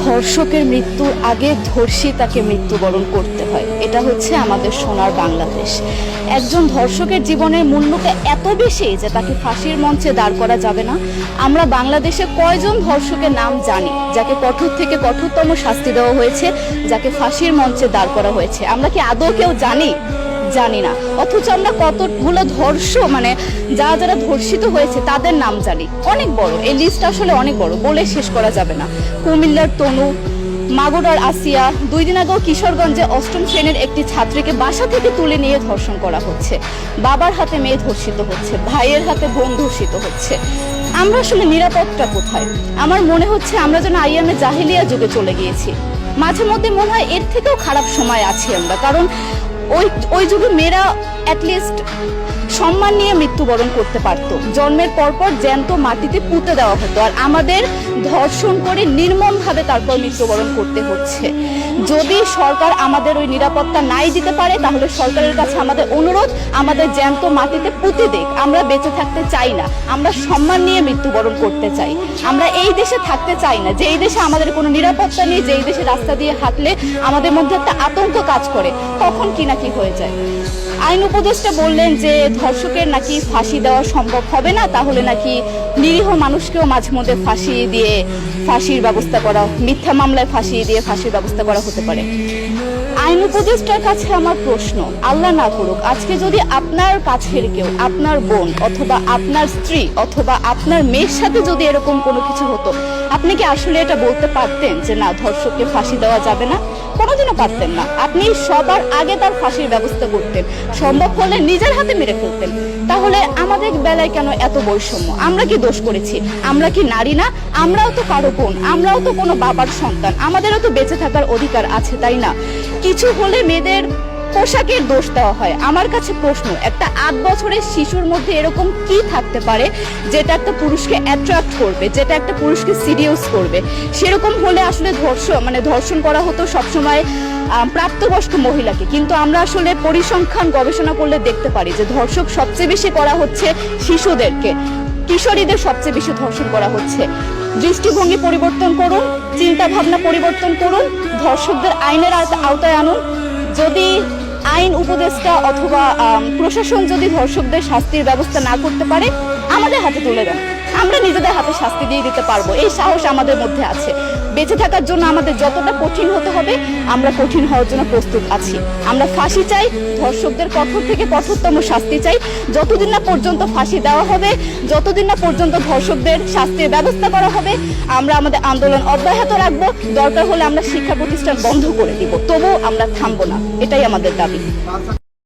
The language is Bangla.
ধর্ষকের মৃত্যুর আগে ধর্ষিতাকে মৃত্যুবরণ করতে হয়। এটা হচ্ছে আমাদের সোনার বাংলাদেশ। একজন ধর্ষকের জীবনের মূল্যটা এত বেশি যে তাকে ফাঁসির মঞ্চে দাঁড় করা যাবে না। আমরা বাংলাদেশে কয়জন ধর্ষকের নাম জানি যাকে কঠোর থেকে কঠোরতম শাস্তি দেওয়া হয়েছে, যাকে ফাঁসির মঞ্চে দাঁড় করা হয়েছে? আমরা কি আদৌ কেউ জানি? জানি না। অথচ আমরা কতগুলো যারা ধর্ষিত হয়েছে তাদের নাম জানি। অনেক বড় এই লিস্ট, আসলে অনেক বড়, বলে শেষ করা যাবে না। কুমিল্লার তনু, মাগুরার আসিয়া, 2 দিন আগেও কিশোরগঞ্জে 8ম শ্রেণীর একটি ছাত্রীকে বাসা থেকে তুলে নিয়ে ধর্ষণ করা হচ্ছে। বাবার হাতে মেয়ে ধর্ষিত হচ্ছে, ভাইয়ের হাতে বোন ধর্ষিত হচ্ছে। আমরা আসলে নিরাপত্তা কোথায়? আমার মনে হচ্ছে আমরা যেন আইয়ামে জাহিলিয়া যুগে চলে গিয়েছি। মাঝে মধ্যে মনে হয় এর থেকেও খারাপ সময় আছি আমরা, কারণ ওই যুগে মেয়েরা অ্যাটলিস্ট সম্মান নিয়ে মৃত্যুবরণ করতে পারত। জন্মের পরপর জ্যান্ত মাটিতে পুঁতে দেওয়া হতো, আর আমাদের ধর্ষণ করে নির্মমভাবে তারপর মৃত্যুবরণ করতে হচ্ছে। যদি সরকার আমাদের ওই নিরাপত্তা নাই দিতে পারে, তাহলে সরকারের কাছে আমাদের অনুরোধ, আমাদের জ্যান্ত মাটিতে পুঁতে দেখ। আমরা বেঁচে থাকতে চাই না, আমরা সম্মান নিয়ে মৃত্যুবরণ করতে চাই। আমরা এই দেশে থাকতে চাই না যে এই দেশে আমাদের কোনো নিরাপত্তা নেই, যে এই দেশে রাস্তা দিয়ে হাঁটলে আমাদের মধ্যে একটা আতঙ্ক কাজ করে, কখন কি না কি হয়ে যায়। আইন উপদেষ্টা বললেন যে ধর্ষকের নাকি ফাঁসি দেওয়া সম্ভব হবে না, তাহলে নাকি নিরীহ মানুষকেও মাঝে মধ্যে ফাঁসির ব্যবস্থা করা, মিথ্যা মামলায় ফাঁসি দিয়ে ফাঁসির ব্যবস্থা করা হতে পারে। আইন উপদেষ্টার কাছে আমার প্রশ্ন, আল্লাহ না করুক আজকে যদি আপনার কাছের কেউ, আপনার বোন অথবা আপনার স্ত্রী অথবা আপনার মেয়ের সাথে যদি এরকম কোনো কিছু হতো, আপনি কি আসলে এটা বলতে পারতেন যে না, ধর্ষককে ফাঁসি দেওয়া যাবে না? কোনোদিনও পারতেন না। আপনি সবার আগে তার ফাঁসির ব্যবস্থা করতেন, সম্ভব হলে নিজের হাতে মেরে ফেলতেন। তাহলে আমাদের বেলায় কেন এত বৈষম্য? আমরা কি দোষ করেছি? আমরা কি নারী না? আমরাও তো কারো বোন, আমরাও তো কোনো বাবার সন্তান, আমাদেরও তো বেঁচে থাকার অধিকার আছে, তাই না? কিছু হলে মেয়েদের পোশাকের দোষ দেওয়া হয়। আমার কাছে প্রশ্ন, একটা 8 বছরের শিশুর মধ্যে এরকম কি থাকতে পারে যেটা একটা পুরুষকে অ্যাট্রাক্ট করবে, যেটা একটা পুরুষকে সিডিউস করবে? সেরকম হলে আসলে ধর্ষণ করা হতো সবসময় প্রাপ্তবয়স্ক মহিলাকে। কিন্তু আমরা আসলে পরিসংখ্যান গবেষণা করলে দেখতে পারি যে ধর্ষক সবচেয়ে বেশি করা হচ্ছে শিশুদেরকে, কিশোরীদের সবচেয়ে বেশি ধর্ষণ করা হচ্ছে। দৃষ্টিভঙ্গি পরিবর্তন করুন, চিন্তা ভাবনা পরিবর্তন করুন, ধর্ষকদের আইনের আওতায় আনুন। যদি আইন উপদেষ্টা অথবা প্রশাসন যদি ধর্ষকদের শাস্তির ব্যবস্থা না করতে পারে, আমাদের হাতে তুলে দেন, আমরা নিজেদের হাতে শাস্তি দিয়ে দিতে পারবো। এই সাহস আমাদের মধ্যে আছে। বেঁচে থাকার জন্য আমাদের যতটা কঠিন হতে হবে, আমরা কঠিন হওয়ার জন্য প্রস্তুত আছি। আমরা ফাঁসি চাই, ধর্ষকদের কঠোর থেকে কঠোরতম শাস্তি চাই। যতদিন না পর্যন্ত ফাঁসি দেওয়া হবে, যতদিন না পর্যন্ত ধর্ষকদের শাস্তির ব্যবস্থা করা হবে, আমরা আমাদের আন্দোলন অব্যাহত রাখবো। দরকার হলে আমরা শিক্ষা প্রতিষ্ঠান বন্ধ করে দিব, তবুও আমরা থামবো না। এটাই আমাদের দাবি।